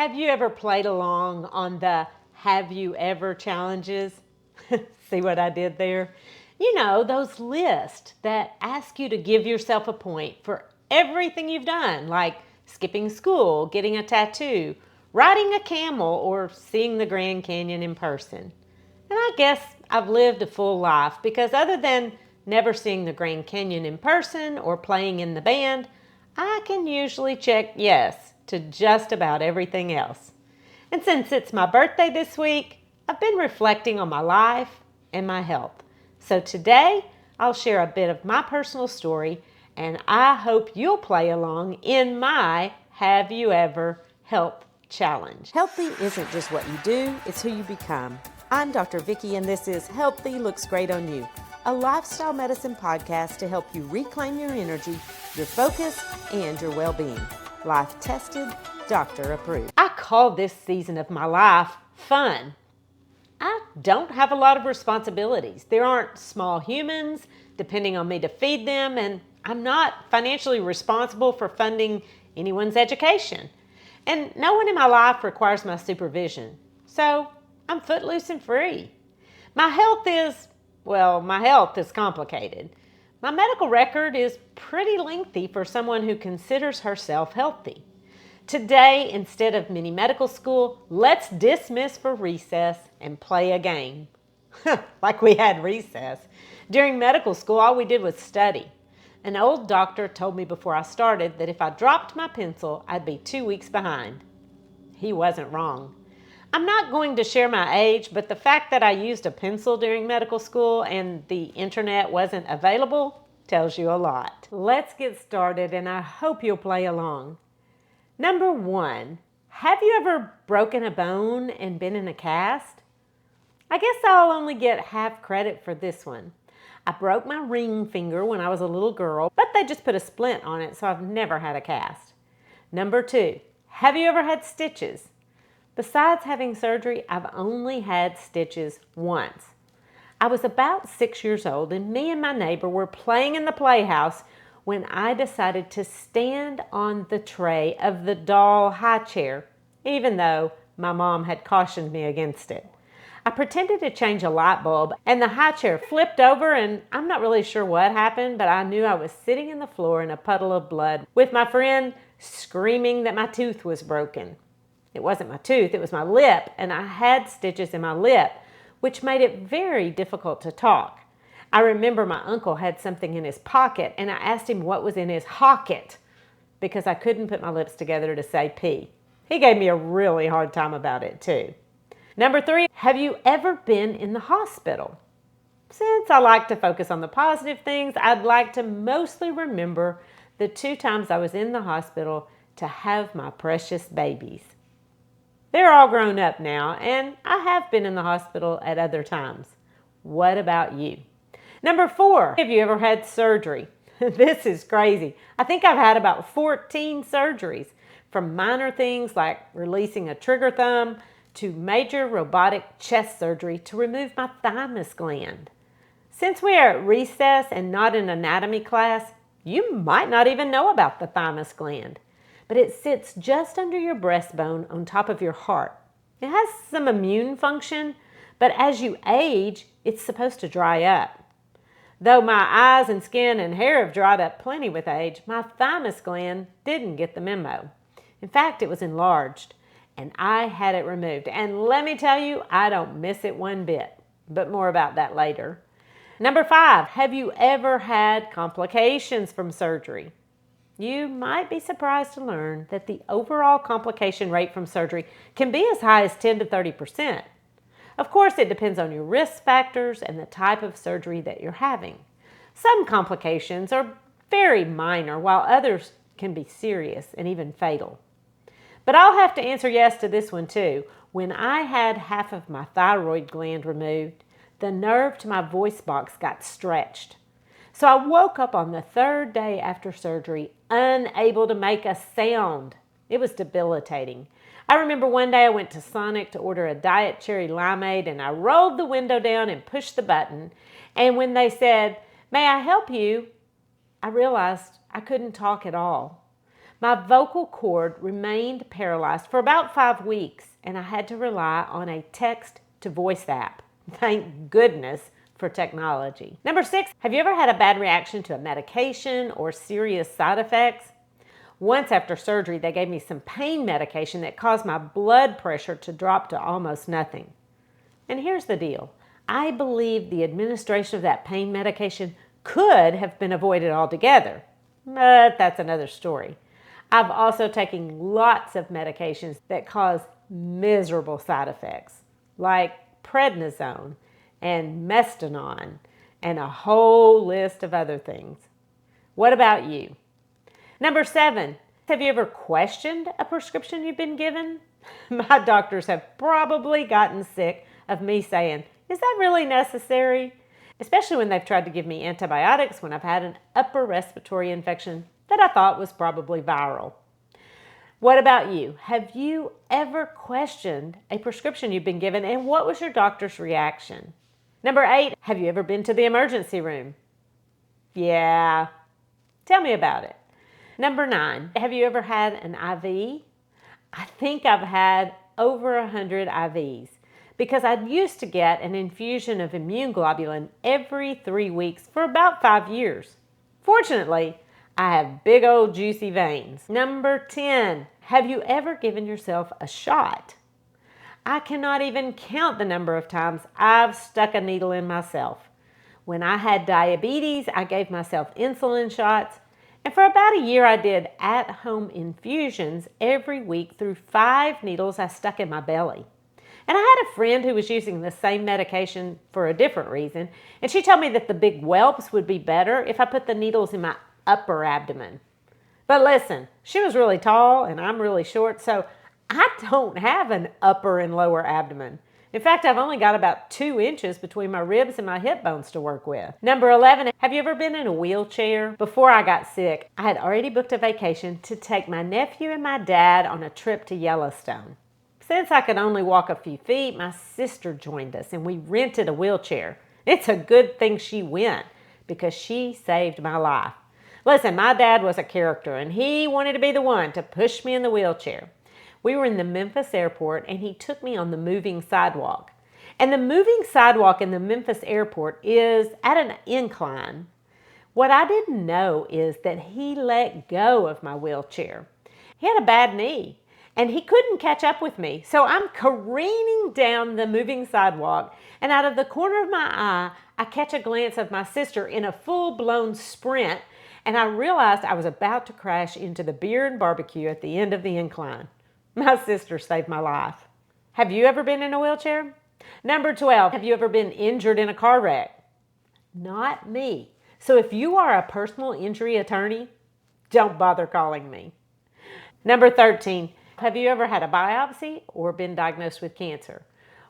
Have you ever played along on the Have You Ever challenges? See what I did there? You know, those lists that ask you to give yourself a point for everything you've done, like skipping school, getting a tattoo, riding a camel, or seeing the Grand Canyon in person. And I guess I've lived a full life because other than never seeing the Grand Canyon in person or playing in the band, I can usually check yes to just about everything else. And since it's my birthday this week, I've been reflecting on my life and my health. So today, I'll share a bit of my personal story, and I hope you'll play along in my Have You Ever Health Challenge. Healthy isn't just what you do, it's who you become. I'm Dr. Vickie, and this is Healthy Looks Great on You, a lifestyle medicine podcast to help you reclaim your energy, your focus, and your well-being. Life tested, doctor approved. I call this season of my life fun. I don't have a lot of responsibilities. There aren't small humans depending on me to feed them, and I'm not financially responsible for funding anyone's education. And no one in my life requires my supervision. So I'm footloose and free. My health is complicated. My medical record is pretty lengthy for someone who considers herself healthy. Today, instead of mini medical school, let's dismiss for recess and play a game. Like we had recess. During medical school, all we did was study. An old doctor told me before I started that if I dropped my pencil, I'd be 2 weeks behind. He wasn't wrong. I'm not going to share my age, but the fact that I used a pencil during medical school and the internet wasn't available tells you a lot. Let's get started, and I hope you'll play along. Number 1, have you ever broken a bone and been in a cast? I guess I'll only get half credit for this one. I broke my ring finger when I was a little girl, but they just put a splint on it, so I've never had a cast. Number 2, have you ever had stitches? Besides having surgery, I've only had stitches once. I was about 6 years old, and me and my neighbor were playing in the playhouse when I decided to stand on the tray of the doll high chair, even though my mom had cautioned me against it. I pretended to change a light bulb, and the high chair flipped over, and I'm not really sure what happened, but I knew I was sitting in the floor in a puddle of blood with my friend screaming that my tooth was broken. It wasn't my tooth, it was my lip, and I had stitches in my lip, which made it very difficult to talk. I remember my uncle had something in his pocket, and I asked him what was in his hocket because I couldn't put my lips together to say P. He gave me a really hard time about it too. Number 3, have you ever been in the hospital? Since I like to focus on the positive things, I'd like to mostly remember the 2 times I was in the hospital to have my precious babies. They're all grown up now, and I have been in the hospital at other times. What about you? Number 4, have you ever had surgery? This is crazy. I think I've had about 14 surgeries, from minor things like releasing a trigger thumb to major robotic chest surgery to remove my thymus gland. Since we are at recess and not an anatomy class, you might not even know about the thymus gland. But it sits just under your breastbone on top of your heart. It has some immune function, but as you age, it's supposed to dry up. Though my eyes and skin and hair have dried up plenty with age, my thymus gland didn't get the memo. In fact, it was enlarged, and I had it removed. And let me tell you, I don't miss it one bit, but more about that later. Number 5, have you ever had complications from surgery? You might be surprised to learn that the overall complication rate from surgery can be as high as 10 to 30%. Of course, it depends on your risk factors and the type of surgery that you're having. Some complications are very minor, while others can be serious and even fatal. But I'll have to answer yes to this one too. When I had half of my thyroid gland removed, the nerve to my voice box got stretched. So I woke up on the 3rd day after surgery, unable to make a sound. It was debilitating. I remember one day I went to Sonic to order a diet cherry limeade, and I rolled the window down and pushed the button. And when they said, "May I help you?" I realized I couldn't talk at all. My vocal cord remained paralyzed for about 5 weeks, and I had to rely on a text-to-voice app. Thank goodness for technology. Number 6, have you ever had a bad reaction to a medication or serious side effects? Once after surgery, they gave me some pain medication that caused my blood pressure to drop to almost nothing. And here's the deal. I believe the administration of that pain medication could have been avoided altogether, but that's another story. I've also taken lots of medications that cause miserable side effects, like prednisone and mestinon and a whole list of other things. What about you? Number 7, have you ever questioned a prescription you've been given? My doctors have probably gotten sick of me saying, "Is that really necessary?" Especially when they've tried to give me antibiotics when I've had an upper respiratory infection that I thought was probably viral. What about you? Have you ever questioned a prescription you've been given, and what was your doctor's reaction? Number 8, have you ever been to the emergency room? Yeah. Tell me about it. Number 9, have you ever had an IV? I think I've had over 100 IVs because I used to get an infusion of immune globulin every 3 weeks for about 5 years. Fortunately, I have big old juicy veins. Number 10, have you ever given yourself a shot? I cannot even count the number of times I've stuck a needle in myself. When I had diabetes, I gave myself insulin shots, and for about a year I did at-home infusions every week through 5 needles I stuck in my belly. And I had a friend who was using the same medication for a different reason, and she told me that the big whelps would be better if I put the needles in my upper abdomen. But listen, she was really tall and I'm really short, so I don't have an upper and lower abdomen. In fact, I've only got about 2 inches between my ribs and my hip bones to work with. Number 11, have you ever been in a wheelchair? Before I got sick, I had already booked a vacation to take my nephew and my dad on a trip to Yellowstone. Since I could only walk a few feet, my sister joined us and we rented a wheelchair. It's a good thing she went because she saved my life. Listen, my dad was a character and he wanted to be the one to push me in the wheelchair. We were in the Memphis airport and he took me on the moving sidewalk. And the moving sidewalk in the Memphis airport is at an incline. What I didn't know is that he let go of my wheelchair. He had a bad knee and he couldn't catch up with me. So I'm careening down the moving sidewalk, and out of the corner of my eye, I catch a glance of my sister in a full-blown sprint, and I realized I was about to crash into the beer and barbecue at the end of the incline. My sister saved my life. Have you ever been in a wheelchair? Number 12, have you ever been injured in a car wreck? Not me. So if you are a personal injury attorney, don't bother calling me. Number 13, have you ever had a biopsy or been diagnosed with cancer?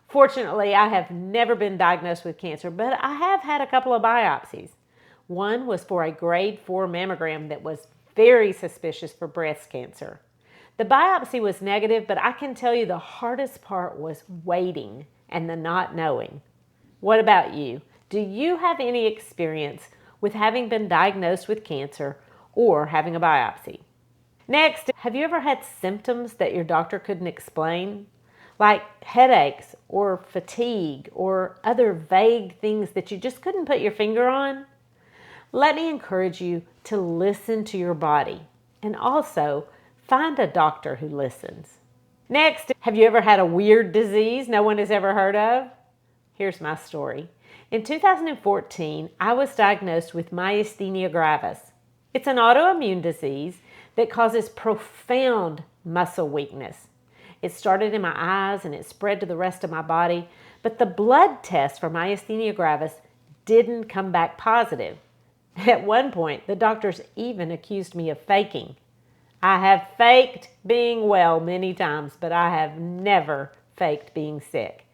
Fortunately, I have never been diagnosed with cancer, but I have had a couple of biopsies. One was for a grade 4 mammogram that was very suspicious for breast cancer. The biopsy was negative, but I can tell you the hardest part was waiting and the not knowing. What about you? Do you have any experience with having been diagnosed with cancer or having a biopsy? Next, have you ever had symptoms that your doctor couldn't explain? Like headaches or fatigue or other vague things that you just couldn't put your finger on? Let me encourage you to listen to your body and also find a doctor who listens. Next, have you ever had a weird disease no one has ever heard of? Here's my story. In 2014, I was diagnosed with Myasthenia Gravis. It's an autoimmune disease that causes profound muscle weakness. It started in my eyes and it spread to the rest of my body, but the blood test for Myasthenia Gravis didn't come back positive. At one point, the doctors even accused me of faking. I have faked being well many times, but I have never faked being sick.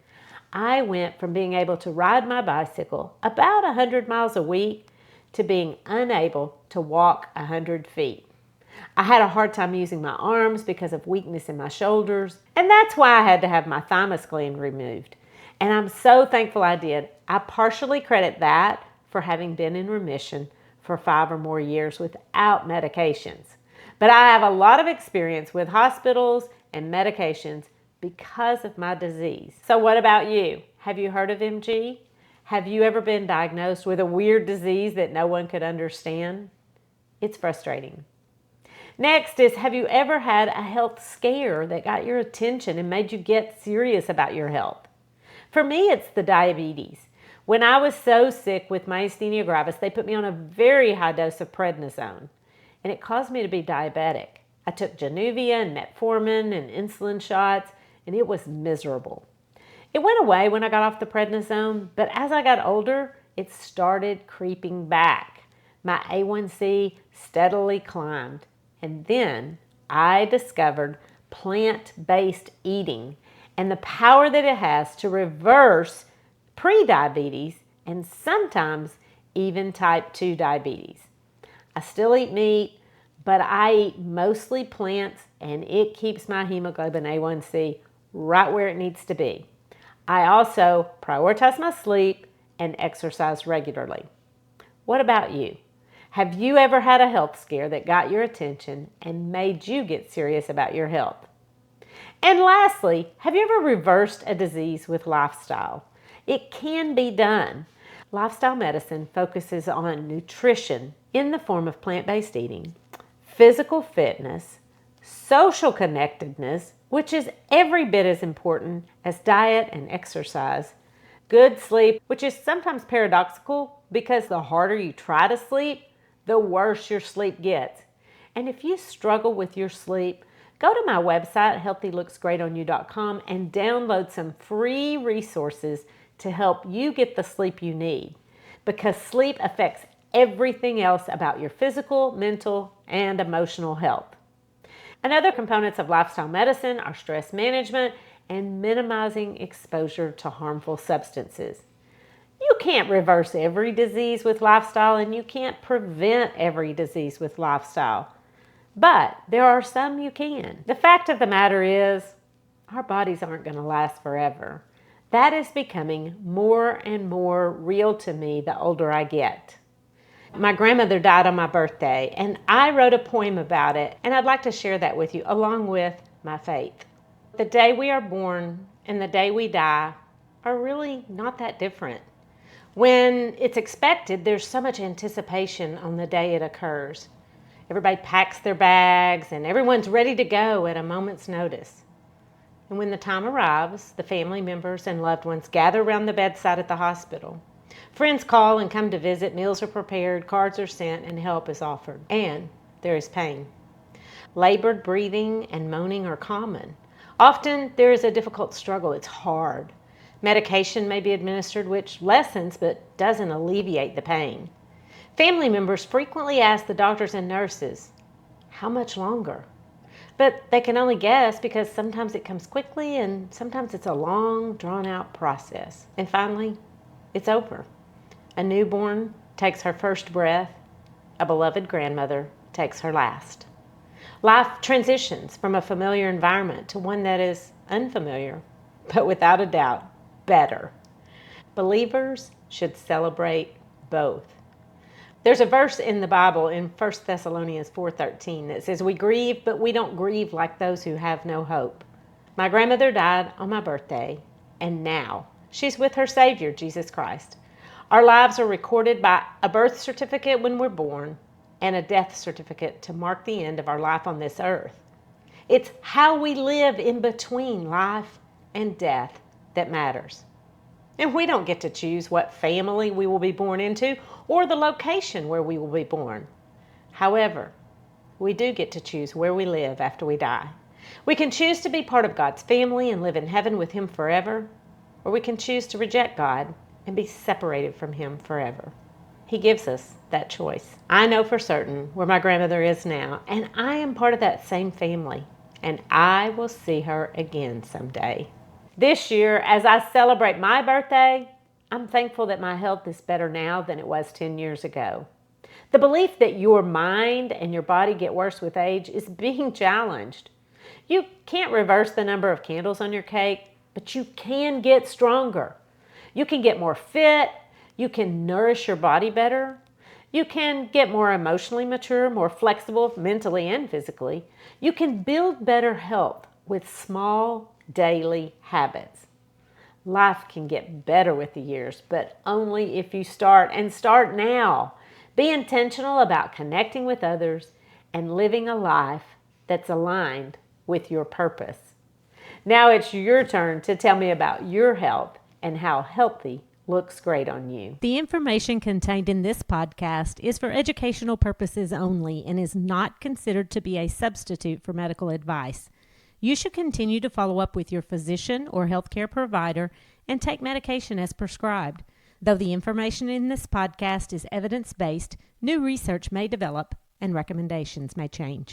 I went from being able to ride my bicycle about 100 miles a week to being unable to walk 100 feet. I had a hard time using my arms because of weakness in my shoulders, and that's why I had to have my thymus gland removed. And I'm so thankful I did. I partially credit that for having been in remission for 5 or more years without medications. But I have a lot of experience with hospitals and medications because of my disease. So what about you? Have you heard of MG? Have you ever been diagnosed with a weird disease that no one could understand? It's frustrating. Next is, have you ever had a health scare that got your attention and made you get serious about your health? For me, it's the diabetes. When I was so sick with myasthenia gravis, they put me on a very high dose of prednisone, and it caused me to be diabetic. I took Januvia and metformin and insulin shots, and it was miserable. It went away when I got off the prednisone, but as I got older, it started creeping back. My A1C steadily climbed. And then I discovered plant-based eating and the power that it has to reverse pre-diabetes and sometimes even type 2 diabetes. I still eat meat, but I eat mostly plants, and it keeps my hemoglobin A1C right where it needs to be. I also prioritize my sleep and exercise regularly. What about you? Have you ever had a health scare that got your attention and made you get serious about your health? And lastly, have you ever reversed a disease with lifestyle? It can be done. Lifestyle medicine focuses on nutrition in the form of plant-based eating, physical fitness, social connectedness, which is every bit as important as diet and exercise, good sleep, which is sometimes paradoxical because the harder you try to sleep, the worse your sleep gets. And if you struggle with your sleep, go to my website, healthylooksgreatonyou.com, and download some free resources to help you get the sleep you need, because sleep affects everything else about your physical, mental, and emotional health. And other components of lifestyle medicine are stress management and minimizing exposure to harmful substances. You can't reverse every disease with lifestyle, and you can't prevent every disease with lifestyle. But there are some you can. The fact of the matter is, our bodies aren't going to last forever. That is becoming more and more real to me the older I get. My grandmother died on my birthday, and I wrote a poem about it, and I'd like to share that with you, along with my faith. The day we are born and the day we die are really not that different. When it's expected, there's so much anticipation on the day it occurs. Everybody packs their bags and everyone's ready to go at a moment's notice. And when the time arrives, the family members and loved ones gather around the bedside at the hospital. Friends call and come to visit, meals are prepared, cards are sent, and help is offered. And there is pain. Labored breathing and moaning are common. Often there is a difficult struggle. It's hard. Medication may be administered, which lessens but doesn't alleviate the pain. Family members frequently ask the doctors and nurses, how much longer? But they can only guess, because sometimes it comes quickly and sometimes it's a long, drawn-out process. And finally, it's over. A newborn takes her first breath. A beloved grandmother takes her last. Life transitions from a familiar environment to one that is unfamiliar, but without a doubt, better. Believers should celebrate both. There's a verse in the Bible in 1 Thessalonians 4:13 that says, we grieve, but we don't grieve like those who have no hope. My grandmother died on my birthday, and now she's with her Savior, Jesus Christ. Our lives are recorded by a birth certificate when we're born and a death certificate to mark the end of our life on this earth. It's how we live in between life and death that matters. And we don't get to choose what family we will be born into or the location where we will be born. However, we do get to choose where we live after we die. We can choose to be part of God's family and live in heaven with Him forever, or we can choose to reject God and be separated from Him forever. He gives us that choice. I know for certain where my grandmother is now, and I am part of that same family, and I will see her again someday. This year, as I celebrate my birthday, I'm thankful that my health is better now than it was 10 years ago. The belief that your mind and your body get worse with age is being challenged. You can't reverse the number of candles on your cake, but you can get stronger. You can get more fit. You can nourish your body better. You can get more emotionally mature, more flexible mentally and physically. You can build better health with small daily habits. Life can get better with the years, but only if you start now. Be intentional about connecting with others and living a life that's aligned with your purpose. Now it's your turn to tell me about your health and how healthy looks great on you. The information contained in this podcast is for educational purposes only and is not considered to be a substitute for medical advice. You should continue to follow up with your physician or healthcare provider and take medication as prescribed. Though the information in this podcast is evidence-based, new research may develop and recommendations may change.